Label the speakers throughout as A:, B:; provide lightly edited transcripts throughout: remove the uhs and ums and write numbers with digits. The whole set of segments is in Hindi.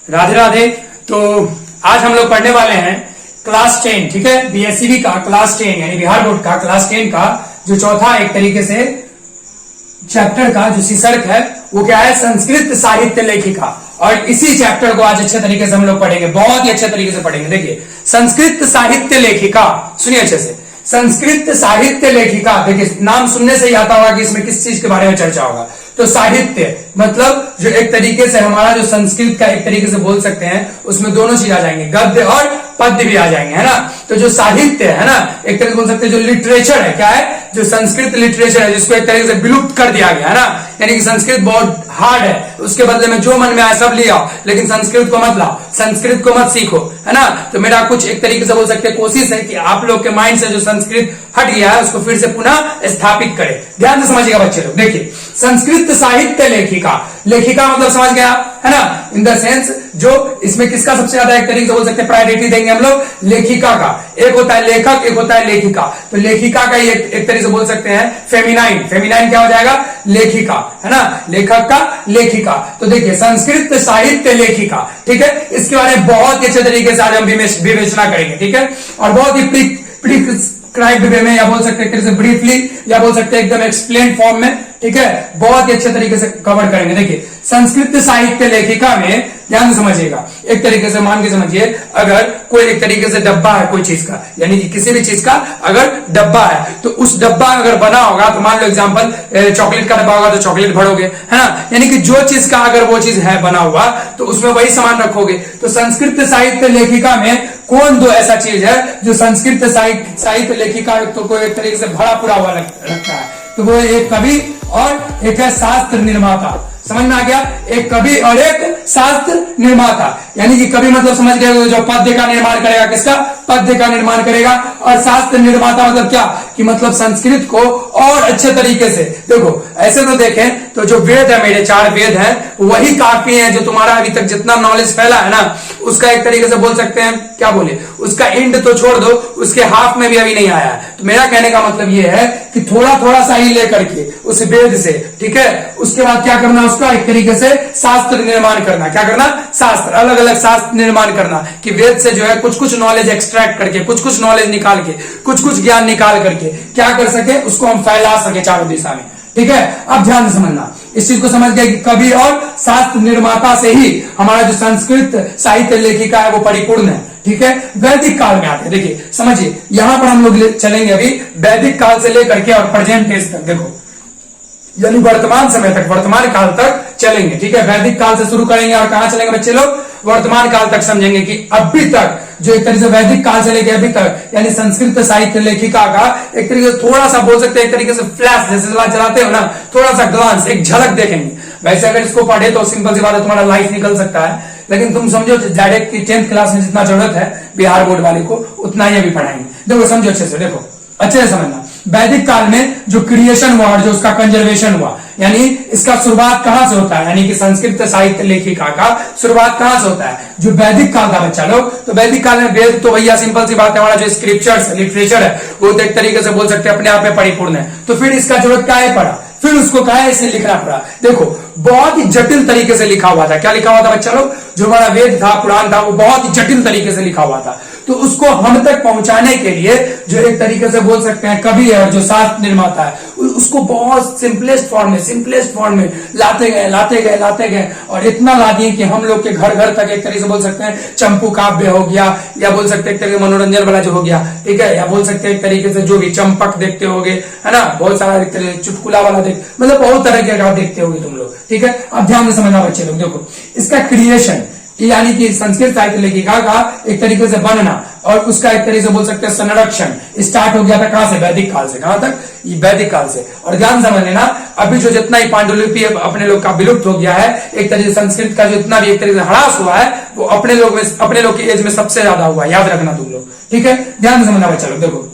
A: राधे राधे। तो आज हम लोग पढ़ने वाले हैं क्लास 10, ठीक है, बीएससीबी का क्लास 10 यानी बिहार बोर्ड का क्लास 10 का जो चौथा एक तरीके से चैप्टर का जो शीर्षक है वो क्या है, संस्कृत साहित्य लेखिका। और इसी चैप्टर को आज अच्छे तरीके से हम लोग पढ़ेंगे, बहुत ही अच्छे तरीके से पढ़ेंगे। देखिए संस्कृत साहित्य लेखिका, सुनिए अच्छे से, संस्कृत साहित्य लेखिका। देखिए नाम सुनने से ही आता होगा कि इसमें किस चीज के बारे में चर्चा होगा। तो साहित्य मतलब जो एक तरीके से हमारा जो संस्कृत का एक तरीके से बोल सकते हैं उसमें दोनों चीज आ जाएंगे, गद्य और पद्य भी आ जाएंगे, है ना। तो जो साहित्य है ना, एक तरीके से बोल सकते हैं जो लिटरेचर है, क्या है, जो संस्कृत लिटरेचर है जिसको एक तरीके से विलुप्त कर दिया गया है ना, यानी कि संस्कृत बहुत हार्ड है, उसके बदले में जो मन में आए सब लिया, लेकिन संस्कृत को मत लाओ, संस्कृत को मत सीखो, है ना। तो मेरा कुछ एक तरीके से बोल सकते हैं कोशिश है कि आप लोग के माइंड से जो संस्कृत हट गया है उसको फिर से पुनः स्थापित करें। ध्यान से समझिएगा बच्चे लोग। देखिए संस्कृत साहित्य लेखिका, लेखिका मतलब समझ गया है ना, इन द सेंस जो इसमें किसका सबसे ज्यादा एक तरीके से बोल सकते हैं प्रायोरिटी देंगे हम लोग, लेखिका का। एक होता है लेखक, एक होता है लेखिका। तो लेखिका का ही एक तरीके से बोल सकते हैं फेमिनाइन, फेमिनाइन क्या हो जाएगा, लेखिका, है ना, लेखक का लेखिका। तो देखिए संस्कृत साहित्य लेखिका, ठीक है, इसके बारे में बहुत ही अच्छे तरीके से आज हम विवेचना करेंगे, ठीक है, और बहुत ही प्रिस्क्राइब्ड वे में, या बोल सकते हैं ब्रीफली, या बोल सकते हैं एकदम एक्सप्लेन फॉर्म में, ठीक है, बहुत ही अच्छे तरीके से कवर करेंगे। देखिए संस्कृत साहित्य लेखिका में ध्यान से समझिएगा, एक तरीके से मान के समझिए, अगर कोई एक तरीके से डब्बा है कोई चीज का, यानी कि किसी भी चीज का अगर डब्बा है तो उस डब्बा अगर बना होगा, तो मान लो एग्जांपल चॉकलेट का डब्बा होगा तो चॉकलेट भरोगे, है ना, यानी कि जो चीज का अगर वो चीज है बना हुआ तो उसमें वही सामान रखोगे। तो संस्कृत साहित्य लेखिका में कौन दो ऐसा चीज है जो संस्कृत साहित्य लेखिका तो कोई एक तरीके से भरा पूरा हुआ लगता है, तो वो एक कवि और एक है शास्त्र निर्माता। समझ में आ गया, एक कवि और एक शास्त्र निर्माता, यानी कि कवि मतलब समझ गए जो पद्य का निर्माण करेगा, किसका, पद्य का निर्माण करेगा, और शास्त्र निर्माता मतलब क्या, कि मतलब संस्कृत को और अच्छे तरीके से। देखो ऐसे तो देखें तो जो वेद है, मेरे 4 वेद हैं, वही काफी है जो तुम्हारा अभी तक जितना नॉलेज फैला है ना, उसका एक तरीके से बोल सकते हैं, क्या बोले, उसका एंड तो छोड़ दो, उसके हाफ में भी अभी नहीं आया है। तो मेरा कहने का मतलब यह है कि थोड़ा थोड़ा सा ही लेकर के उस वेद से, ठीक है, उसके बाद क्या करना, उसका एक तरीके से शास्त्र निर्माण करना। क्या करना, शास्त्र, अलग अलग शास्त्र निर्माण करना, कि वेद से जो है कुछ कुछ नॉलेज एक्सट्रैक्ट करके, कुछ कुछ नॉलेज निकाल के, कुछ कुछ ज्ञान निकाल करके क्या कर सके, उसको हम फैला सके चारों दिशा में, ठीक है। अब ध्यान से समझना, इस चीज को समझ गए कि कवि और शास्त्र निर्माता से ही हमारा जो संस्कृत साहित्य लेखिका है वो परिपूर्ण है, ठीक है। वैदिक काल में आते हैं, देखिए समझिए, यहां पर हम लोग चलेंगे अभी वैदिक काल से लेकर के और प्रेजेंट डेज तक, देखो यानी वर्तमान समय तक, वर्तमान काल तक चलेंगे, ठीक है। वैदिक काल से शुरू करेंगे और कहां चलेंगे बच्चे लोग, वर्तमान काल तक समझेंगे कि अभी तक जो एक तरीके से वैदिक काल से लेकर अभी तक, यानी संस्कृत साहित्य लेखिका का एक तरीके से थोड़ा सा बोल सकते हैं, एक तरीके से फ्लैश जैसे चलाते हो ना, थोड़ा सा ग्लांस, एक झलक देखेंगे। वैसे अगर इसको पढ़े तो सिंपल सी बात है, तुम्हारा लाइफ निकल सकता है, लेकिन तुम समझो डायरेक्ट की 10th क्लास में जितना जरूरत है बिहार बोर्ड वाले को, उतना ही अभी पढ़ाएंगे। देखो समझो अच्छे से, देखो अच्छे से समझना, वैदिक काल में जो क्रिएशन हुआ और जो उसका कंजर्वेशन हुआ, यानी इसका शुरुआत कहां से होता है, यानी कि संस्कृत साहित्य लेखिका का शुरुआत कहां से होता है, जो वैदिक काल था बच्चा लोग। तो वैदिक काल में वेद तो भैया सिंपल सी बात है, हमारा जो स्क्रिप्चर्स लिटरेचर है वो तो एक तरीके से बोल सकते हैं अपने आप में परिपूर्ण है। तो फिर इसका जरूरत क्या है पड़ा, फिर उसको कहा है इसे लिखना पड़ा। देखो बहुत ही जटिल तरीके से लिखा हुआ था, क्या लिखा हुआ था बच्चा लोग, जो हमारा वेद था, पुराण था, वो बहुत ही जटिल तरीके से लिखा हुआ था। तो उसको हम तक पहुंचाने के लिए जो एक तरीके से बोल सकते हैं कवि है और जो शास्त्र निर्माता है, उसको बहुत सिंपलेस्ट फॉर्म में लाते गए और इतना ला दिए कि हम लोग के घर घर तक एक तरीके से बोल सकते हैं चंपू काव्य हो गया, या बोल सकते हैं एक तरीके मनोरंजन वाला जो हो गया, ठीक है, या बोल सकते हैं एक तरीके से जो भी चंपक देखते होगे, है ना, बहुत सारा एक तरीके चुटकुला वाला मतलब बहुत तरह के देखते होगे तुम लोग, ठीक है। अब ध्यान से समझना बच्चे लोग, देखो इसका क्रिएशन यानी कि संस्कृत साहित्य लेखिका का एक तरीके से बनना और उसका एक तरीके से बोल सकते हैं संरक्षण स्टार्ट हो गया था कहां से, वैदिक काल से। कहां तक, वैदिक काल से। और ध्यान समझ लेना, अभी जो जितना ही पांडुलिपि अपने लोग का विलुप्त हो गया है, एक तरीके से संस्कृत का जो इतना भी एक तरीके से ह्रास हुआ है वो अपने लोग की एज में सबसे ज्यादा हुआ, याद रखना तुम लोग, ठीक है। ध्यान समझना बच्चा लोग, देखो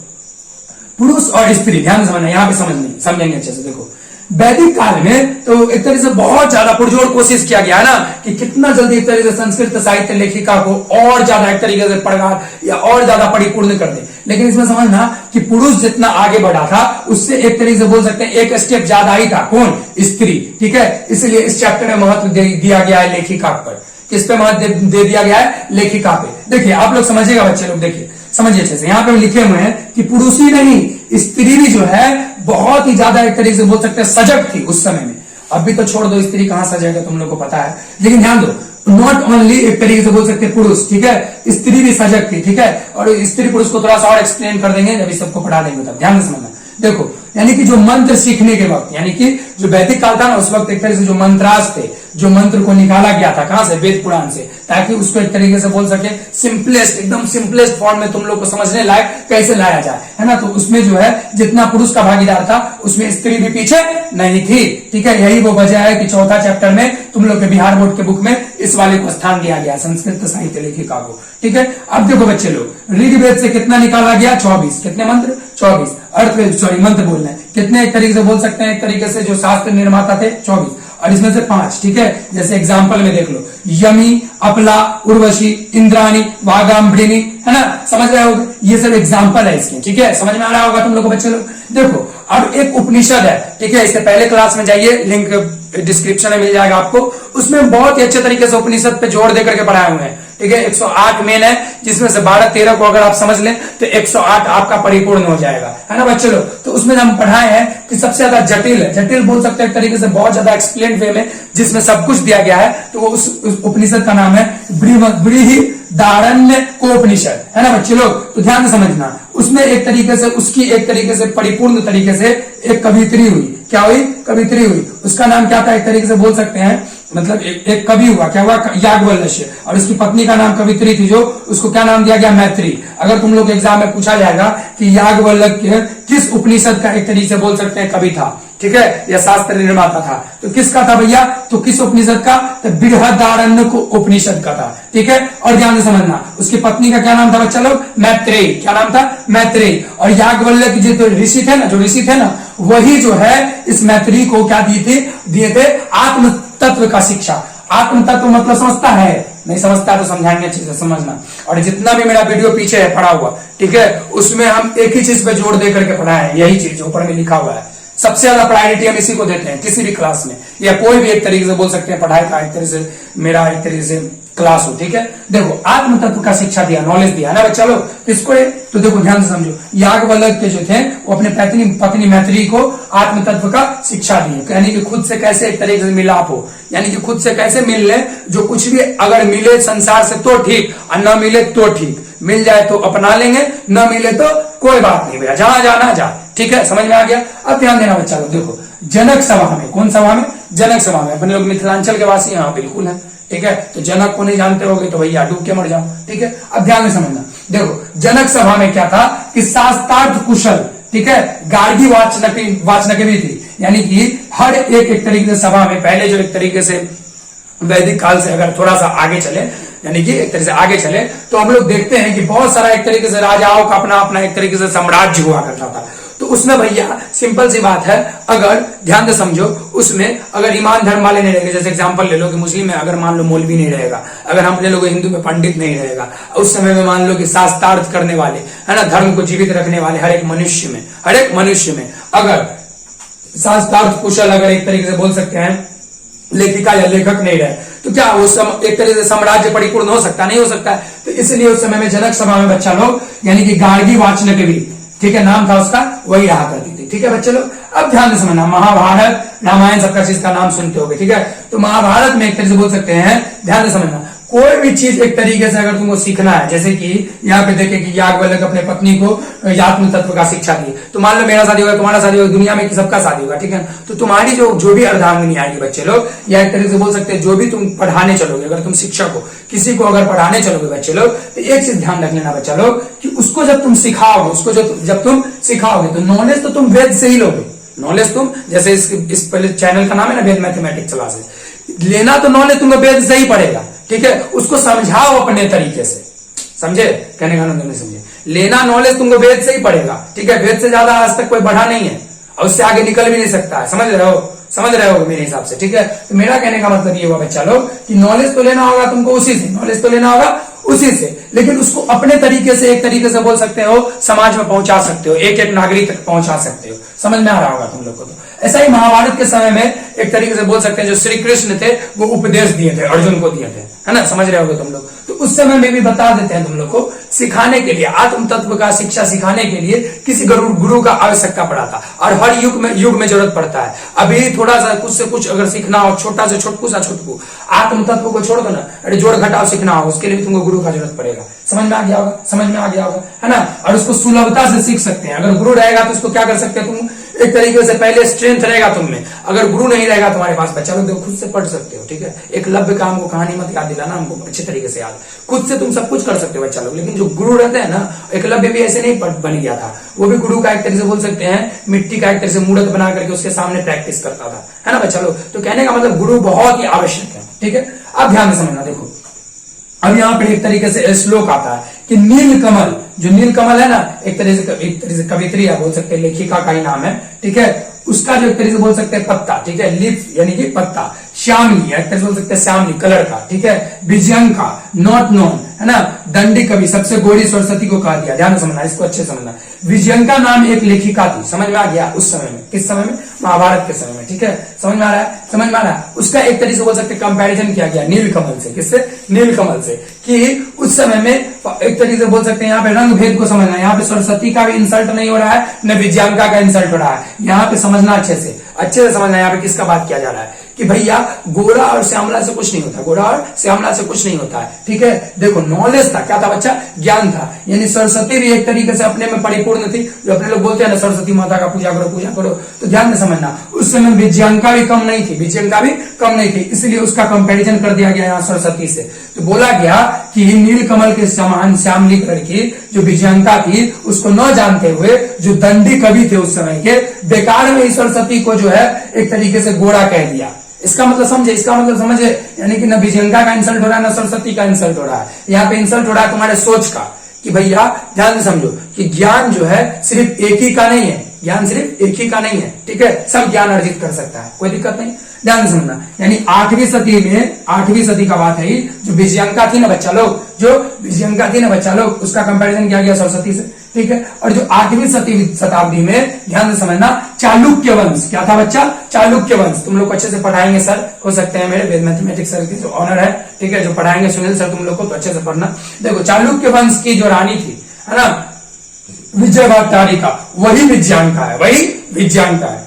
A: पुरुष और स्त्री, ध्यान समझना, यहां पे समझेंगे अच्छे से। देखो वैदिक काल में तो एक तरीके से बहुत ज्यादा पुरजोर कोशिश किया गया है ना, कि कितना जल्दी एक तरीके से संस्कृत साहित्य लेखिका को और ज्यादा एक तरीके से पढ़ा या और ज्यादा परिपूर्ण कर दे। लेकिन इसमें समझना कि पुरुष जितना आगे बढ़ा था उससे एक तरीके से बोल सकते हैं एक स्टेप ज्यादा ही था, कौन, स्त्री, ठीक है। इसलिए इस चैप्टर में महत्व दिया गया है लेखिका पर, किस पे महत्व दे दिया गया है? लेखिका पे। देखिए आप लोग समझिएगा बच्चे लोग, देखिए समझिए अच्छे से। यहाँ पे लिखे हुए हैं कि पुरुष ही नहीं, स्त्री भी जो है बहुत ही ज्यादा एक तरीके से बोल सकते हैं सजग थी उस समय में। अभी तो छोड़ दो, स्त्री कहां सजग है तुम लोग को पता है, लेकिन ध्यान दो, नॉट ओनली एक तरीके से बोल सकते हैं पुरुष, ठीक है, स्त्री भी सजग थी, ठीक है। और स्त्री पुरुष को थोड़ा सा और एक्सप्लेन कर देंगे जब इस सबको पढ़ा देंगे तब, ध्यान से समझना। देखो यानी कि जो मंत्र सीखने के वक्त, यानी कि जो वैदिक काल था ना उस वक्त एक तरह से जो मंत्रास थे, जो मंत्र को निकाला गया था कहां से? वेद पुराण से, ताकि उसको एक तरीके से बोल सके सिंपलेस्ट, एकदम सिंपलेस्ट फॉर्म में तुम लोग को समझने लायक कैसे लाया जाए, है ना। तो उसमें जो है जितना पुरुष का भागीदार था उसमें स्त्री भी पीछे नहीं थी, ठीक है। यही वो वजह है कि चौथा चैप्टर में तुम लोग के बिहार बोर्ड के बुक में इस वाले को स्थान दिया गया, संस्कृत साहित्य लेखिका को, ठीक है। अब देखो बच्चे लोग, ऋग्वेद से कितना निकाला गया? 24। कितने मंत्र? 24। अर्थवेद, सॉरी मंत्र बोलना है, कितने एक तरीके से बोल सकते हैं, एक तरीके से जो शास्त्र निर्माता थे 24, और इसमें से 5, ठीक है। जैसे एग्जाम्पल में देख लो, यमी, अपला, उर्वशी, इंद्राणी, वागाम्भृणी, है ना, समझ रहे होगे, ये सब एग्जाम्पल है इसके, ठीक है। समझ में आ रहा होगा तुम लोग को बच्चे लोग। देखो अब एक उपनिषद है, ठीक है, इससे पहले क्लास में जाइए, लिंक डिस्क्रिप्शन में मिल जाएगा आपको, उसमें बहुत ही अच्छे तरीके से उपनिषद पे जोर दे करके पढ़ाए हुए हैं, ठीक है। 108 मेन है, जिसमें से 12-13 को अगर आप समझ लें तो 108 आपका परिपूर्ण हो जाएगा, है ना बच्चे लोग। तो उसमें हम पढ़ाए हैं कि सबसे ज्यादा जटिल है, जटिल बोल सकते हैं एक तरीके से, बहुत ज्यादा एक्सप्लेन वे में जिसमें सब कुछ दिया गया है, तो वो उस उपनिषद का नाम है बृहदारण्य उपनिषद, है ना बच्चे लोग। तो ध्यान से समझना, उसमें एक तरीके से उसकी एक तरीके से परिपूर्ण तरीके से एक कवित्री हुई। क्या हुई? कवित्री हुई। उसका नाम क्या था? एक तरीके से बोल सकते हैं, मतलब एक कवि हुआ, क्या हुआ? याज्ञवल्क्य। और उसकी पत्नी का नाम कवित्री थी, जो उसको क्या नाम दिया गया? मैत्री। अगर तुम लोग एग्जाम में पूछा जाएगा कि याज्ञवल्क्य किस उपनिषद का एक तरीके से बोल सकते हैं कवि था, ठीक है, या शास्त्र निर्माता था, तो किसका था भैया? तो किस उपनिषद का? तो बृहदारण्य को उपनिषद का था, ठीक है। और ध्यान से समझना, उसकी पत्नी का क्या नाम था बच्चा लोग? मैत्रेयी। क्या नाम था? मैत्रेयी। और याज्ञवल्क्य जी तो ऋषि थे ना, जो ऋषि थे ना, वही जो है इस मैत्रेयी को क्या दिए थे? आत्म तत्व का शिक्षा। आत्म तत्व मतलब समझता है? नहीं समझता तो समझाएंगे अच्छे से, समझना। और जितना भी मेरा वीडियो पीछे है पढ़ा हुआ, ठीक है, उसमें हम एक ही चीज पे जोर दे करके पढ़ाए हैं, यही चीज ऊपर में लिखा हुआ है। सबसे ज्यादा प्रायोरिटी हम इसी को देते हैं किसी भी क्लास में, या कोई भी एक तरीके से बोल सकते हैं पढ़ाई का एक तरीके से मेरा एक तरीके से क्लास हो, ठीक है। देखो आत्म तत्व का शिक्षा दिया, नॉलेज दिया ना बच्चा लोग, किसको? तो देखो ध्यान से समझो, याज्ञवल्क्य जो थे वो अपने पत्नी मैत्रेयी को आत्म तत्व का शिक्षा दिए, यानी कि खुद से कैसे एक तरीके से मिलाप हो, यानी कि खुद से कैसे मिल ले, जो कुछ भी अगर मिले संसार से तो ठीक, और न मिले तो ठीक, मिल जाए तो अपना लेंगे, न मिले तो कोई बात नहीं भैया, जहां जाना जा, ठीक है। समझ में आ गया? अब ध्यान देना बच्चा लोग, देखो जनक सभा में, कौन सभा में? जनक सभा में। अपने लोग मिथिलांचल के वासी यहाँ बिल्कुल है, ठीक है। तो जनक को नहीं जानते होगे तो भैया डूब के मर जाओ, ठीक है। अब ध्यान से समझना, देखो जनक सभा में क्या था कि शास्त्रार्थ कुशल, ठीक है, गार्गी वाचनक भी थी, यानी कि हर एक तरीके से सभा में, पहले जो एक तरीके से वैदिक काल से अगर थोड़ा सा आगे चले, यानी कि एक तरीके से आगे चले, तो हम लोग देखते हैं कि बहुत सारा एक तरीके से राजाओं का अपना अपना एक तरीके से साम्राज्य हुआ करता था। तो उसमें भैया सिंपल सी बात है, अगर ध्यान से समझो, उसमें अगर ईमान धर्म वाले नहीं रहेंगे, जैसे एग्जांपल ले लो कि मुस्लिम में अगर मान लो मौलवी नहीं रहेगा, अगर हम ले लो हिंदू में पंडित नहीं रहेगा, उस समय में मान लो कि शास्त्रार्थ करने वाले, है ना, धर्म को जीवित रखने वाले हर एक मनुष्य में अगर शास्त्रार्थ कुशल, अगर एक तरीके से बोल सकते हैं लेखिका या लेखक नहीं रहे, तो क्या वो एक तरीके से साम्राज्य परिपूर्ण हो सकता? नहीं हो सकता। तो इसलिए उस समय में जनक सभा में बच्चा लोग, यानी कि गार्गी वाचनक भी, ठीक है, नाम था उसका, वही रहा करती थी, ठीक है बच्चे लोग। अब ध्यान से समझना, महाभारत रामायण सबका चीज का नाम सुनते होगे, ठीक है। तो महाभारत में एक तरीके से बोल सकते हैं, ध्यान से समझना, कोई भी चीज एक तरीके से अगर तुमको सीखना है, जैसे कि यहाँ पे देखे कि याज्ञवल्क्य अपने पत्नी को आत्म तत्व का शिक्षा दी, तो मान लो मेरा शादी होगा, तुम्हारा शादी होगा, दुनिया में सबका शादी होगा, ठीक है। तो तुम्हारी जो भी अर्धांगिनी आएगी बच्चे लोग, या एक तरीके से बोल सकते हैं जो भी तुम पढ़ाने चलोगे, अगर तुम शिक्षक हो, किसी को अगर पढ़ाने चलोगे बच्चे लोग, तो एक चीज ध्यान रख लेना बच्चा लोग कि उसको जब तुम सिखाओगे, जब तुम सिखाओगे तो नॉलेज तो तुम वेद से ही लोगे। नॉलेज तुम, जैसे इस पहले चैनल का नाम है ना वेद मैथमेटिक्स क्लासेस, लेना तो नॉलेज तुमको वेद से ही पड़ेगा, ठीक है। उसको समझाओ अपने तरीके से, समझे? कहने का नहीं समझे, लेना नॉलेज तुमको वेद से ही पड़ेगा, ठीक है। वेद से ज्यादा आज तक कोई बढ़ा नहीं है और उससे आगे निकल भी नहीं सकता है, समझ रहे हो मेरे हिसाब से, ठीक है। तो मेरा कहने का मतलब ये हुआ बच्चा लोग कि नॉलेज तो लेना होगा तुमको उसी से, नॉलेज तो लेना होगा उसी से, लेकिन उसको अपने तरीके से एक तरीके से बोल सकते हो, समाज में पहुंचा सकते हो, एक नागरिक तक पहुंचा सकते हो। समझ में आ रहा होगा तुम लोग को? तो ऐसा ही महाभारत के समय में एक तरीके से बोल सकते हैं जो श्री कृष्ण थे वो उपदेश दिए थे, अर्जुन को दिए थे, है ना, समझ रहे होगे तुम लोग। तो उस समय में भी बता देते हैं तुम लोग को, सिखाने के लिए, आत्म तत्व का शिक्षा सिखाने के लिए किसी गुरु का आवश्यकता पड़ा था, और हर युग में जरूरत पड़ता है। अभी थोड़ा सा कुछ से कुछ अगर सीखना हो, छोटा से छोटकू आत्म तत्व को छोड़ दो ना, अरे जोड़ घटाव सीखना हो, उसके लिए भी तुमको गुरु का जरूरत पड़ेगा। समझ में आ गया होगा, समझ में आ गया होगा, है ना। और उसको सुलभता से सीख सकते हैं। अगर गुरु रहेगा तो उसको क्या कर सकते हैं तुम, एक तरीके से पहले स्ट्रेंथ रहेगा तुम में। अगर गुरु नहीं रहेगा तुम्हारे पास, बच्चा लोग देखो खुद से पढ़ सकते हो, ठीक है। एकलव्य का हमको कहानी मत याद दिलाना, हमको अच्छे तरीके से याद, खुद से तुम सब कुछ कर सकते हो बच्चा लोग। लेकिन जो गुरु रहते हैं ना, एकलव्य भी ऐसे नहीं बन गया था, वो भी गुरु का एक तरीके से बोल सकते हैं, मिट्टी का एक तरह से मूर्त बना करके उसके सामने प्रैक्टिस करता था, है ना बच्चा लोग। तो कहने का मतलब गुरु बहुत ही आवश्यक है, ठीक है। अब ध्यान से समझना, देखो अब यहाँ पे एक तरीके से श्लोक आता है कि नील कमल, जो नील कमल है ना, एक तरह से कवित्री बोल सकते हैं, लेखिका का ही नाम है, ठीक है। उसका जो एक तरीके से बोल सकते हैं पत्ता, ठीक है, लीफ यानी कि पत्ता, श्यामली एक तरह से बोल सकते हैं श्यामली कलर का, ठीक है। विजयंका नॉट नोन, है ना। दंडी कवि, सबसे गोरी सरस्वती को कहा दिया, ध्यान समझना, इसको अच्छे समझना। विजयंका नाम एक लेखिका थी, समझ में आ गया उस समय में, किस समय में, महाभारत के समय में, ठीक है। समझ में आ रहा है, समझ में आ रहा है। उसका एक तरीके से बोल सकते कंपैरिजन किया गया नीलकमल से, किससे, नीलकमल से, कि उस समय में एक तरीके से बोल सकते हैं, यहाँ पे रंग भेद को समझना, यहाँ पे सरस्वती का भी इंसल्ट नहीं हो रहा है, न विजयांका का इंसल्ट हो रहा है, यहाँ पे समझना अच्छे से समझना, यहाँ पे किसका बात किया जा रहा है कि भैया गोरा और श्यामला से कुछ नहीं होता, गोरा और श्यामला से कुछ नहीं होता है, ठीक है। देखो नॉलेज था, क्या था बच्चा, ज्ञान था। यानी सरस्वती भी एक तरीके से अपने में परिपूर्ण थी, जो अपने लोग बोलते हैं ना सरस्वती माता का पूजा करो, तो ध्यान से समझना, उस समय विजयांका भी कम नहीं थी, विजयांका भी कम नहीं थी, इसलिए उसका कंपैरिजन कर दिया गया यहाँ सरस्वती से। तो बोला गया कि नील कमल के समान श्यामली लड़की जो विजयांका थी, उसको न जानते हुए जो दंडी कवि थे उस समय के, बेकार में सरस्वती को जो है एक तरीके से गोरा कह दिया। इसका मतलब समझे, इसका मतलब समझे, यानी कि न विजयांका का इंसल्ट हो रहा है, न सरस्वती का इंसल्ट हो रहा है, यहाँ पे इंसल्ट हो रहा है तुम्हारे सोच का, कि भैया ध्यान से समझो कि ज्ञान जो है सिर्फ एक ही का नहीं है, ज्ञान सिर्फ एक ही का नहीं है, ठीक है। सब ज्ञान अर्जित कर सकता है, कोई दिक्कत नहीं, ध्यान समझना। यानी 8वीं सदी का बात है, जो विजयांका थी ना बच्चा लोग, जो विजयांका थी ना बच्चा लोग, उसका कंपैरिजन किया गया सरस्वती से, ठीक है। और जो 8वीं शताब्दी में ध्यान से समझना, चालुक्य वंश, क्या था बच्चा, चालुक्य वंश। तुम लोग को अच्छे से पढ़ाएंगे सर, हो सकते हैं मेरे मैथमेटिक्स सर के जो ऑनर है, ठीक है, जो पढ़ाएंगे सुनील सर तुम लोग को, तो अच्छे से पढ़ना। देखो चालुक्य वंश की जो रानी थी, है ना, विजय भट्टारिका, वही विजयांका है, वही विजयांका है।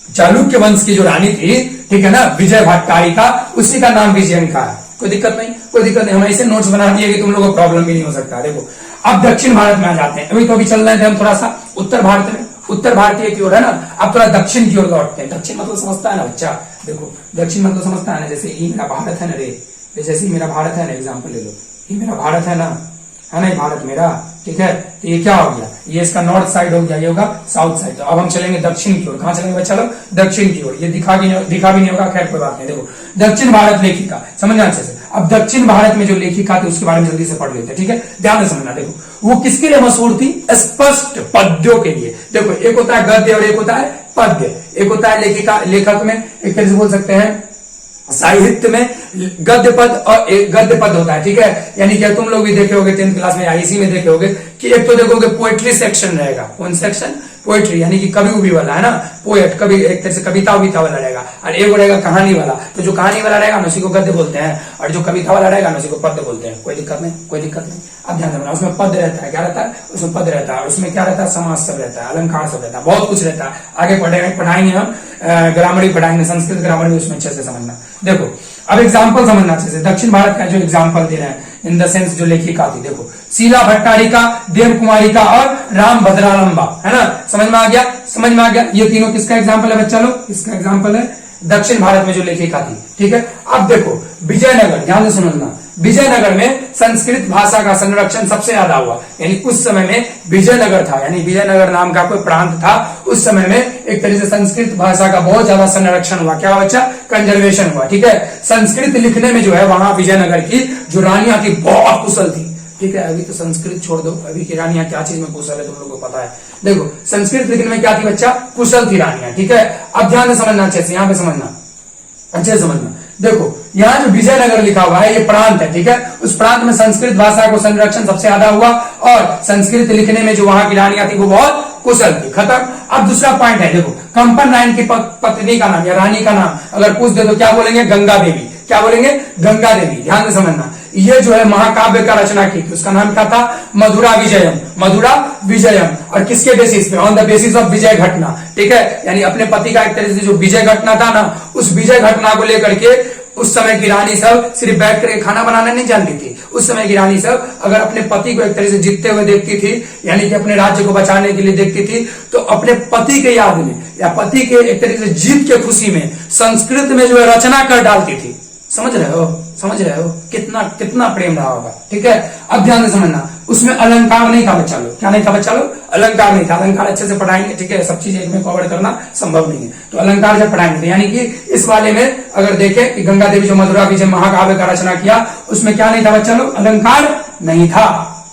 A: चालुक्य वंश की जो रानी थी, ठीक है ना, विजय भट्टारिका, उसी का नाम विजयांका है। कोई दिक्कत नहीं, कोई दिक्कत नहीं, हम ऐसे नोट्स बना दिए कि तुम लोगों को प्रॉब्लम भी नहीं हो सकता। देखो अब दक्षिण भारत में आ जाते हैं, अभी तो अभी चल रहे थे हम थोड़ा सा उत्तर भारत में, उत्तर भारतीय की ओर है ना, अब थोड़ा दक्षिण की ओर लौटते हैं। दक्षिण मतलब समझता है ना बच्चा, देखो दक्षिण मतलब समझता है ना, जैसे ये मेरा भारत है ना रे, जैसे मेरा भारत है ना, एग्जाम्पल ले लो, ये मेरा भारत है ना, है ना, भारत मेरा, ठीक है। तो ये क्या हो गया, ये इसका नॉर्थ साइड हो गया, ये होगा साउथ साइड। तो अब हम चलेंगे दक्षिण की ओर, कहां चलेंगे बच्चा लोग, दक्षिण की ओर। ये दिखा भी नहीं होगा, खैर कोई बात नहीं। देखो दक्षिण भारत लेखिका, समझना अच्छे से। अब दक्षिण भारत में जो लेखिका थी उसके बारे में जल्दी से पढ़ लेते हैं, ठीक है, ध्यान से समझना। देखो वो किसके लिए मशहूर थी, स्पष्ट पद्यों के लिए। देखो एक होता है गद्य और एक होता है पद्य, एक होता है लेखक में एक तरह से बोल सकते हैं साहित्य में गद्य पद और एक गद्य पद होता है, ठीक है। यानी कि तुम लोग भी देखे होगे 10th क्लास में आईसी में देखे होगे कि एक तो देखोगे पोएट्री सेक्शन रहेगा, कौन सेक्शन, पोएट्री, यानी कि कवि उभी वाला, है ना, पोएट, कवि एक तरह से कविता उविता वाला रहेगा, और एक रहेगा कहानी वाला। तो जो कहानी वाला रहेगा ना उसी को गद्य बोलते हैं, और जो कविता वाला रहेगा ना उसी को पद्य बोलते हैं। कोई दिक्कत नहीं, कोई दिक्कत नहीं। अब ध्यान रखना, उसमें पद रहता है, क्या रहता है, उसमें पद रहता है, और उसमें क्या रहता है, समाज सब रहता है, अलंकार सब रहता है, बहुत कुछ रहता है। आगे पढ़ाएंगे हम, ग्रामर भी पढ़ाएंगे, संस्कृत ग्रामर भी उसमें अच्छे से समझना। देखो अब एग्जाम्पल समझना अच्छे से, दक्षिण भारत का जो एग्जाम्पल दे रहे हैं, इन द सेंस जो लेखिका थी, देखो शीला भट्टारिका, देव कुमारिका और राम भद्रालंबा, है ना, समझ में आ गया, समझ में आ गया। ये तीनों किसका एग्जाम्पल है बच्चा लोग, इसका एग्जाम्पल है दक्षिण भारत में जो लेखिका थी, ठीक है। अब देखो विजयनगर, ध्यान से समझना, विजयनगर में संस्कृत भाषा का संरक्षण सबसे ज्यादा हुआ। यानी उस समय में विजयनगर था, यानी विजयनगर नाम का कोई प्रांत था, उस समय में एक तरीके से संस्कृत भाषा का बहुत ज्यादा संरक्षण हुआ। क्या बच्चा, कंजर्वेशन हुआ, ठीक है। संस्कृत लिखने में जो है वहां विजयनगर की जो रानियां थी बहुत कुशल थी, ठीक है। अभी तो संस्कृत छोड़ दो, अभी की रानियां क्या चीज में कुशल है तुम लोगों को पता है। देखो संस्कृत लिखने में क्या थी बच्चा, कुशल थी रानियां, ठीक है। अब ध्यान से समझना अच्छे से, यहाँ पे समझना, अच्छे से समझना। देखो यहाँ जो विजयनगर लिखा हुआ है ये प्रांत है, ठीक है। उस प्रांत में संस्कृत भाषा को संरक्षण सबसे ज्यादा हुआ, और संस्कृत लिखने में जो वहां की रानियां थी वो बहुत कुशल थी, खत्म। अब दूसरा पॉइंट है, देखो कंपन रायन की पत्नी का नाम या रानी का नाम अगर पूछ दे तो क्या बोलेंगे? गंगा देवी। क्या बोलेंगे? गंगा देवी। ध्यान से समझना, ये जो है महाकाव्य का रचना की थी, उसका नाम क्या था? मधुरा विजयम। मधुरा विजयम। और किसके बेसिस पे? ऑन द बेसिस ऑफ विजय घटना, ठीक है। यानी अपने पति का एक तरह से जो विजय घटना था ना, उस विजय घटना को लेकर के उस समय की रानी सब सिर्फ बैठ करके खाना बनाना नहीं जानती थी। उस समय की रानी सब अगर अपने पति को एक तरह से जीतते हुए देखती थी, यानी कि अपने राज्य को बचाने के लिए देखती थी, तो अपने पति के याद में या पति के एक तरह से जीत के खुशी में संस्कृत में जो है रचना कर डालती थी। समझ रहे हो? समझ रहे हो? कितना कितना प्रेम रहा होगा, ठीक है। अब ध्यान से समझना, उसमें अलंकार नहीं था बच्चा लोग। क्या नहीं था बच्चा लोग? अलंकार नहीं था। अलंकार अच्छे से पढ़ाएंगे, ठीक है। सब चीजें इसमें कवर करना संभव नहीं है, तो अलंकार जब पढ़ाएंगे तो यानी कि इस वाले में अगर देखें कि गंगा देवी जो मधुरा विजय महाकाव्य का रचना किया, उसमें क्या नहीं था बच्चा लोग? अलंकार नहीं था,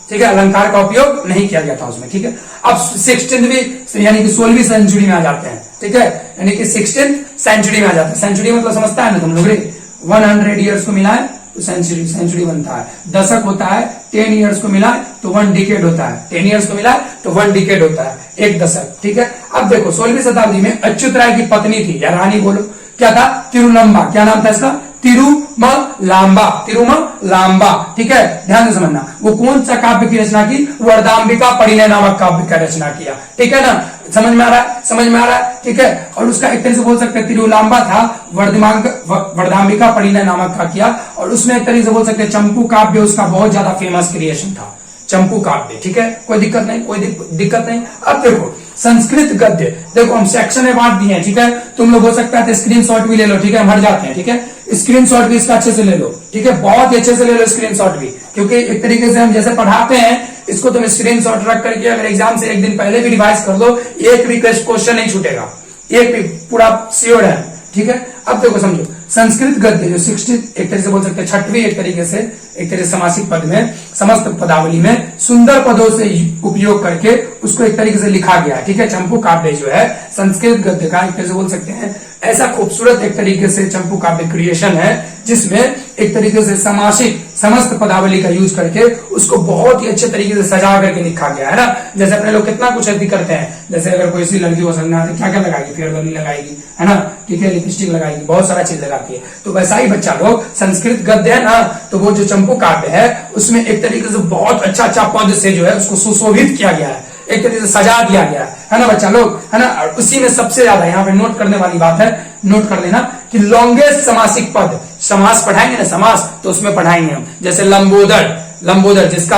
A: ठीक है। अलंकार का उपयोग नहीं किया गया था उसमें, ठीक है। अब 16वीं यानी कि 16वीं सेंचुरी में आ जाते हैं, ठीक है। यानी कि 16th सेंचुरी में आ जाते हैं। सेंचुरी मतलब समझता है ना तुम लोग? 100 ईयर्स को मिला है तो सेंचुरी सेंचुरी बनता है। दशक होता है 10 ईयर्स को मिला है तो 1 डिकेड होता है। 10 ईयर्स को मिला है तो 1 डिकेड होता है, एक दशक, ठीक है। अब देखो 16वीं शताब्दी में अच्युत राय की पत्नी थी या रानी बोलो, क्या था? तिरुलंबा। क्या नाम था इसका? तिरुमलांबा। तिरुमलांबा, ठीक है। ध्यान से समझना, वो कौन सा काव्य की रचना की? वरदाम्बिका परिणय नामक काव्य का रचना किया, ठीक है ना। समझ में आ रहा है? समझ में आ रहा है, ठीक है। और उसका एक तरह से बोल सकते हैं तिरुलांबा था, वरदाम्बिका परिणय नामक का किया। और उसमें एक तरह से बोल सकते हैं चंपू काव्य उसका बहुत ज्यादा फेमस क्रिएशन था, चंपू काव्य, ठीक है। कोई दिक्कत नहीं, कोई दिक्कत नहीं। अब देखो संस्कृत गद्य, देखो हम सेक्शन में बांट दिए हैं, ठीक है। तुम लोग हो सकता है स्क्रीनशॉट भी ले लो, ठीक है। हम हट जाते हैं, ठीक है। स्क्रीनशॉट भी इसका अच्छे से ले लो, ठीक है। बहुत ही अच्छे से ले लो स्क्रीनशॉट भी, क्योंकि एक तरीके से हम जैसे पढ़ाते हैं इसको तुम स्क्रीनशॉट रख करके अगर एग्जाम से एक दिन पहले भी रिवाइज कर दो, एक भी क्वेश्चन नहीं छूटेगा, एक भी, पूरा श्योर है, ठीक है। अब देखो समझो, संस्कृत गद्य जो 60 एक तरीके से बोल सकते हैं 6वीं एक तरीके से समासिक पद में समस्त पदावली में सुंदर पदों से उपयोग करके उसको एक तरीके से लिखा गया है, ठीक है। चंपू काव्य जो है संस्कृत गद्य का एक तरह से बोल सकते हैं ऐसा खूबसूरत एक तरीके से चंपू काव्य क्रिएशन है जिसमें एक तरीके से समासिक समस्त पदावली का यूज करके उसको बहुत ही अच्छे तरीके से सजा करके लिखा गया है ना। जैसे अपने लोग कितना कुछ अधिक करते हैं, जैसे अगर कोई सी लड़की को समझना है क्या क्या लगाएगी, फेयर लवली लगाएगी, है ना, ठीक है, लिपस्टिक लगाएगी, बहुत सारा चीज लगाती है। तो वैसा ही बच्चा लोग संस्कृत गद्य है ना, तो वो जो चंपू काव्य है उसमें एक तरीके से बहुत अच्छा अच्छा पद से जो है उसको सुशोभित किया गया है, एक तरीके से सजा दिया गया है ना बच्चा लोग, है ना। और उसी में सबसे ज्यादा यहाँ पे नोट करने वाली बात है, नोट कर लेना कि लॉन्गेस्ट समासिक पद, समास पढ़ाएंगे ना समास, तो उसमें पढ़ाएंगे हम, जैसे लंबोदर, लंबोदर जिसका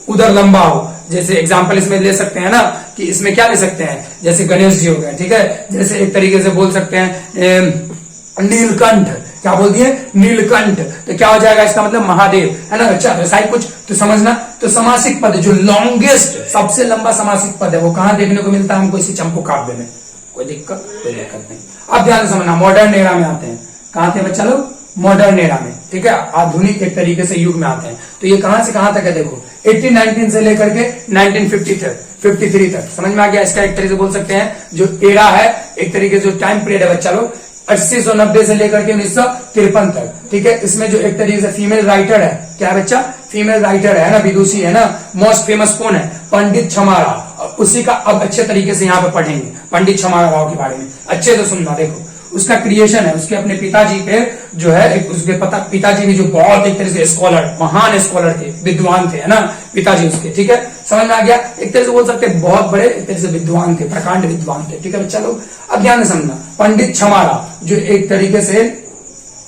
A: उदर लंबा हो, जैसे एग्जाम्पल इसमें ले सकते हैं ना कि इसमें क्या ले सकते हैं, जैसे गणेश जी हो गए, ठीक है। जैसे एक तरीके से बोल सकते हैं नीलकंठ, क्या बोल दिए? नीलकंठ, तो क्या हो जाएगा इसका मतलब महादेव, है ना। अच्छा वैसा ही कुछ तो समझना। तो समासिक पद जो लॉन्गेस्ट सबसे लंबा समासिक पद है वो कहां देखने को मिलता है हमको? इसी चंपू काव्य में। कोई दिक्कत नहीं। अब ध्यान समझना, मॉडर्न एरा में आते हैं। कहां थे बच्चा लोग? मॉडर्न एरा में, ठीक है, आधुनिक एक तरीके से युग में आते हैं। तो ये कहां से कहां तक है? देखो 1819 से लेकर के 1953 तक, समझ में आ गया। इसका एक तरीके से बोल सकते हैं जो एरा है, एक तरीके से जो टाइम पीरियड है बच्चा लोग 1890 से लेकर के 1953 तक, ठीक है। इसमें जो एक तरीके से फीमेल राइटर है, क्या है बच्चा? फीमेल राइटर है ना, विदुषी है ना। मोस्ट फेमस कौन है? पंडित छमारा। उसी का अब अच्छे तरीके से यहाँ पे पढ़ेंगे पंडित छमारा राव के बारे में, अच्छे से सुनना। देखो उसका क्रिएशन है, उसके अपने पिताजी पे जो है, उसके पिताजी भी जो बहुत एक तरह से स्कॉलर, महान स्कॉलर थे, विद्वान थे, है ना, पिताजी उसके, ठीक है। समझ में आ गया? एक तरह से बोल सकते हैं बहुत बड़े एक तरह से विद्वान थे, प्रकांड विद्वान थे, ठीक है बच्चा लोग। अब ध्यान से समझना, पंडित छमारा जो एक तरीके से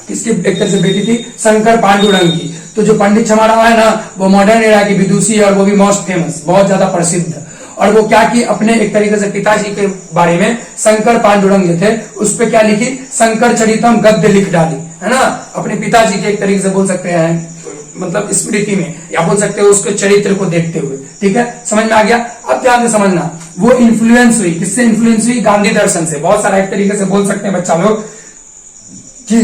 A: किसकी एक तरह से बेटी थी? शंकर पांडुरंग की। तो जो पंडित छमारा है ना वो मॉडर्न एरा की विदुषी है और वो भी मोस्ट फेमस, बहुत ज्यादा प्रसिद्ध। और वो क्या की अपने एक तरीके से पिताजी के बारे में शंकर पांडुरंग जो थे उस पर क्या लिखी? शंकर चरितम गद्य लिख डाली, है ना, अपने पिताजी के एक तरीके से बोल सकते हैं मतलब स्मृति में, या बोल सकते हैं उसके चरित्र को देखते हुए, ठीक है। समझ में आ गया? अब ध्यान से समझना, वो इन्फ्लुएंस हुई, किससे इन्फ्लुएंस हुई? गांधी दर्शन से। बहुत सारा एक तरीके से बोल सकते हैं बच्चा लोग कि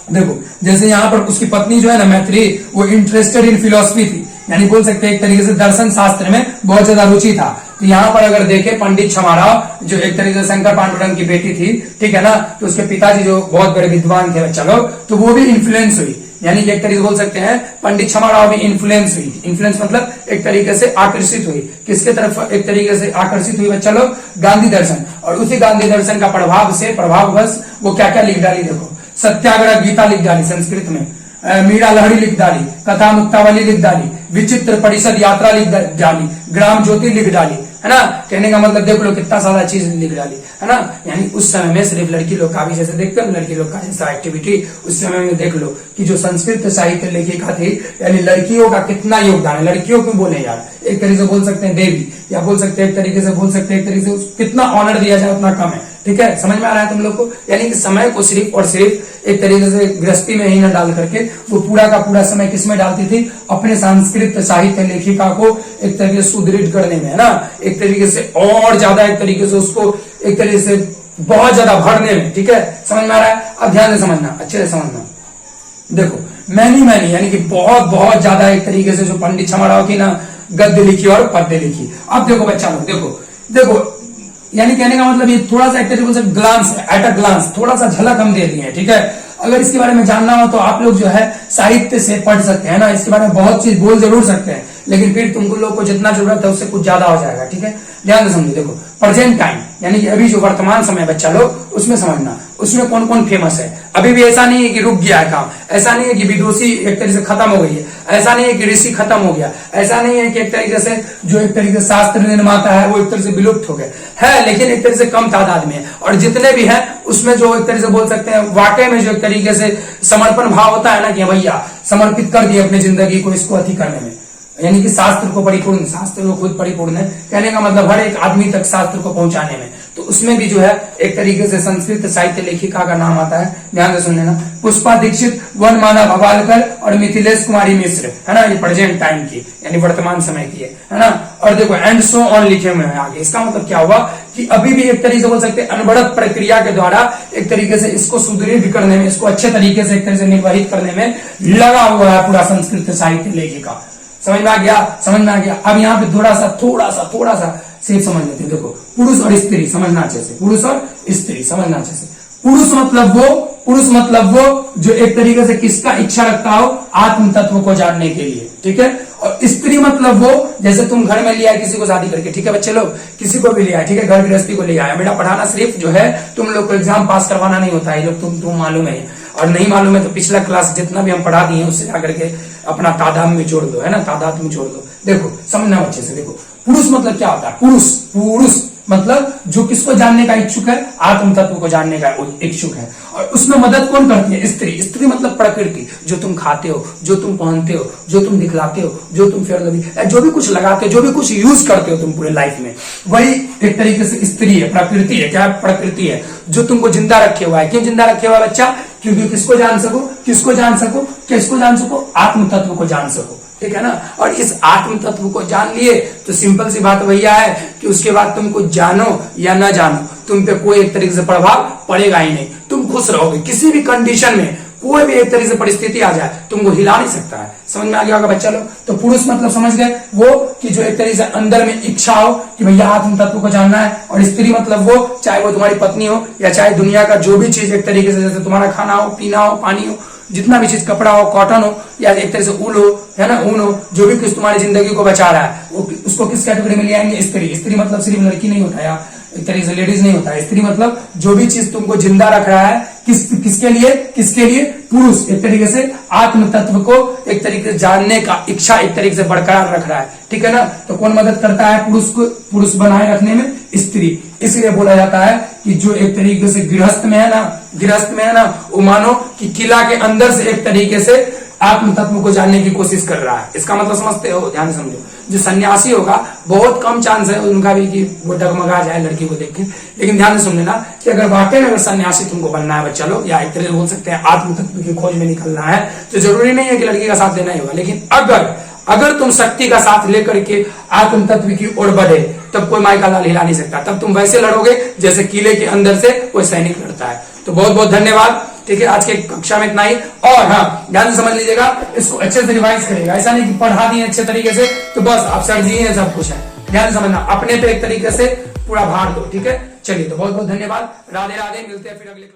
A: देखो जैसे यहाँ पर उसकी पत्नी जो है ना मैत्री, वो इंटरेस्टेड इन फिलोसफी थी, यानी बोल सकते हैं एक तरीके से दर्शन शास्त्र में बहुत ज्यादा रुचि था। तो यहाँ पर अगर देखे पंडित छमारा जो एक तरीके से शंकर पांडुरंग की बेटी थी, ठीक है ना, तो उसके पिताजी जो बहुत बड़े विद्वान थे बच्चा लोग, तो वो भी इन्फ्लुएंस हुई यानी कि एक तरीके से बोल सकते हैं पंडित क्षमा राव भी इन्फ्लुएंस हुई। इन्फ्लुएंस मतलब एक तरीके से आकर्षित हुई, किसके तरफ एक तरीके से आकर्षित हुई बच्चा लोग, गांधी दर्शन। और उसी गांधी दर्शन का प्रभाववश वो क्या क्या लिख डाली, देखो सत्याग्रह गीता लिख डाली संस्कृत में, मीरा लहरी लिख डाली, कथा मुक्तावली लिख डाली, विचित्र परिषद यात्रा लिख डाली, ग्राम ज्योति लिख डाली, है ना। कहने का मतलब देख लो कितना सारा चीज लिख डाली, है ना। यानी उस समय में सिर्फ लड़की लोग का भी जैसे देखते हो लड़की लोग का जैसा एक्टिविटी, उस समय में देख लो कि जो संस्कृत साहित्य लेखिका थी, यानी लड़कियों का कितना योगदान है। लड़कियों क्यों बोले यार, एक तरीके से बोल सकते हैं देवी, या बोल सकते हैं एक तरीके से बोल सकते हैं एक तरीके से कितना ऑनर दिया जाए उतना कम है, ठीक है। समझ में आ रहा है तुम लोग को। यानी कि समय को सिर्फ और सिर्फ एक तरीके से गृहस्थी में ही न डाल करके वो पूरा का पूरा समय किसमें डालती थी, अपने संस्कृत साहित्य लेखिका को एक तरीके से सुदृढ़ करने में, है ना। एक तरीके से और ज्यादा एक तरीके से उसको एक तरीके से बहुत ज्यादा भरने में, ठीक है। समझ में आ रहा है। अब ध्यान से समझना, अच्छे से समझना। देखो मैनी यानी कि बहुत बहुत ज्यादा एक तरीके से जो पंडित क्षमा राव की ना गद्य लिखी और पद्य लिखी। अब देखो बच्चा लोग, देखो यानी कहने का मतलब ये थोड़ा सा एक तरीके से ग्लांस, एट अ ग्लांस थोड़ा सा झलक हम दे दिए हैं, ठीक है। अगर इसके बारे में जानना हो तो आप लोग जो है साहित्य से पढ़ सकते हैं ना, इसके बारे में बहुत चीज बोल जरूर सकते हैं, लेकिन फिर तुमको लोग को जितना जरूरत है उससे कुछ ज्यादा हो जाएगा, ठीक है। ध्यान से समझो। देखो प्रेजेंट टाइम यानी कि अभी जो वर्तमान समय बच्चा लोग उसमें समझना, उसमें कौन कौन फेमस है। अभी भी ऐसा नहीं है कि रुक गया है काम, ऐसा नहीं है कि विदुषी एक तरीके से खत्म हो गई है, ऐसा नहीं है कि ऋषि खत्म हो गया, ऐसा नहीं है कि एक तरीके से जो एक तरीके से शास्त्र निर्माता है वो एक तरह से विलुप्त हो गए है, लेकिन एक तरीके से कम तादाद में है। और जितने भी हैं उसमें जो एक तरीके से बोल सकते हैं वाकई में जो एक तरीके से समर्पण भाव होता है ना कि भैया समर्पित कर दिए अपनी जिंदगी को इसको अति करने में, यानी कि शास्त्र को परिपूर्ण, शास्त्र को खुद परिपूर्ण है, कहने का मतलब हर एक आदमी तक शास्त्र को पहुंचाने में। तो उसमें भी जो है एक तरीके से संस्कृत साहित्य लेखिका का नाम आता है, ध्यान से सुन लेना। पुष्पा दीक्षित, वनमाला भवालकर और मिथिलेश कुमारी मिश्र, है ना। ये प्रेजेंट टाइम की यानी वर्तमान समय की है ना। और देखो एंड सो ऑन लिखे हुए हैं आगे। इसका मतलब क्या हुआ कि अभी भी एक तरीके से बोल सकते हैं अनवरत प्रक्रिया के द्वारा एक तरीके से इसको सुदृढ़ करने में, इसको अच्छे तरीके से एक तरीके से निर्वाहित करने में लगा हुआ है पूरा संस्कृत साहित्य लेखिका। समझ में आ गया, समझ में आ गया। अब यहाँ पे थोड़ा सा सिर्फ समझ लेते हैं। देखो पुरुष और स्त्री समझना अच्छे से, पुरुष और स्त्री समझना अच्छे से। पुरुष मतलब वो जो एक तरीके से किसका इच्छा रखता हो, आत्म तत्व को जानने के लिए, ठीक है। और स्त्री मतलब वो जैसे तुम घर में लिया किसी को शादी करके, ठीक है बच्चे लोग, किसी को भी लिया, ठीक है, घर गृहस्थी को ले आया। बेटा पढ़ाना सिर्फ जो है तुम लोग को एग्जाम पास करवाना नहीं होता है, लोग तुम मालूम है, और नहीं मालूम है तो पिछला क्लास जितना भी हम पढ़ा दिए उससे जाकर के अपना तादाद में जोड़ दो, है ना, तादाद में जोड़ दो। देखो समझना अच्छे से। देखो पुरुष मतलब क्या होता है, पुरुष मतलब जो किसको जानने का इच्छुक है, आत्म तत्व को जानने का इच्छुक है। और उसमें मदद कौन करती है, स्त्री मतलब प्रकृति, जो तुम खाते हो, जो तुम पहनते हो, जो तुम दिखलाते हो, जो तुम फेयर लवली, जो भी कुछ लगाते हो, जो भी कुछ यूज करते हो तुम पूरे लाइफ में, वही एक तरीके से स्त्री है, प्रकृति है। क्या प्रकृति है, जो तुमको जिंदा रखे हुआ है। क्यों जिंदा रखे हुआ है बच्चा, क्योंकि किसको जान सको, आत्म तत्व को जान सको, ठीक है ना। और इस आत्म तत्व को जान लिए तो सिंपल सी बात भैया है कि उसके बाद तुमको जानो या ना जानो, तुम पे कोई एक तरीके से प्रभाव पड़ेगा ही नहीं। तुम खुश रहोगे किसी भी कंडीशन में, कोई भी एक तरीके से परिस्थिति आ जाए तुमको हिला नहीं सकता है। समझ में आ गया होगा बच्चा लोग। तो पुरुष मतलब समझ गए वो कि जो एक तरीके से अंदर में इच्छा हो कि भैया आत्म तत्व को जानना है। और स्त्री मतलब वो चाहे वो तुम्हारी पत्नी हो या चाहे दुनिया का जो भी चीज एक तरीके से, जैसे तुम्हारा खाना हो, पीना हो, पानी हो, जितना भी चीज, कपड़ा हो, कॉटन हो या एक तरह से ऊल हो, है ना, ऊन हो, जो भी कुछ तुम्हारी जिंदगी को बचा रहा है वो उसको किस कैटेगरी में ले आएंगे, स्त्री मतलब सिर्फ लड़की नहीं होता या एक तरीके से लेडीज नहीं होता है। स्त्री मतलब जो भी चीज तुमको जिंदा रख रहा है, किसके लिए पुरुष एक तरीके से आत्म तत्व को एक तरीके से जानने का इच्छा एक तरीके से बरकरार रख रहा है, ठीक है ना। तो कौन मदद करता है पुरुष बनाए रखने में, स्त्री। इसलिए बोला जाता है कि जो एक तरीके से गृहस्थ में है ना वो मानो कि किला के अंदर से एक तरीके से आत्म तत्व को जानने की कोशिश कर रहा है। इसका मतलब समझते हो, ध्यान समझो। जो सन्यासी होगा बहुत कम चांस है उनका भी कि वो डगमगा जाए लड़की को देख के, लेकिन ध्यान से सुन लेना कि अगर वाकई में अगर सन्यासी तुमको बनना है बच्चा लोग, या एक तरह से बोल सकते हैं आत्म तत्व की खोज में निकलना है, तो जरूरी नहीं है कि लड़की का साथ देना ही होगा। लेकिन अगर तुम शक्ति का साथ लेकर के आत्म तत्व की ओर बढ़े तब कोई माई का लाल हिला नहीं सकता। तब तुम वैसे लड़ोगे जैसे किले के अंदर से कोई सैनिक लड़ता है। तो बहुत बहुत धन्यवाद, ठीक है। आज के कक्षा में इतना ही। और हाँ, ध्यान से समझ लीजिएगा, इसको अच्छे से रिवाइज करेगा। ऐसा नहीं कि पढ़ा दिए अच्छे तरीके से तो बस आप सर जी हैं, सब कुछ है। ध्यान से समझना, अपने पे एक तरीके से पूरा भार दो, ठीक है। चलिए, तो बहुत बहुत धन्यवाद, राधे राधे, मिलते हैं फिर अगले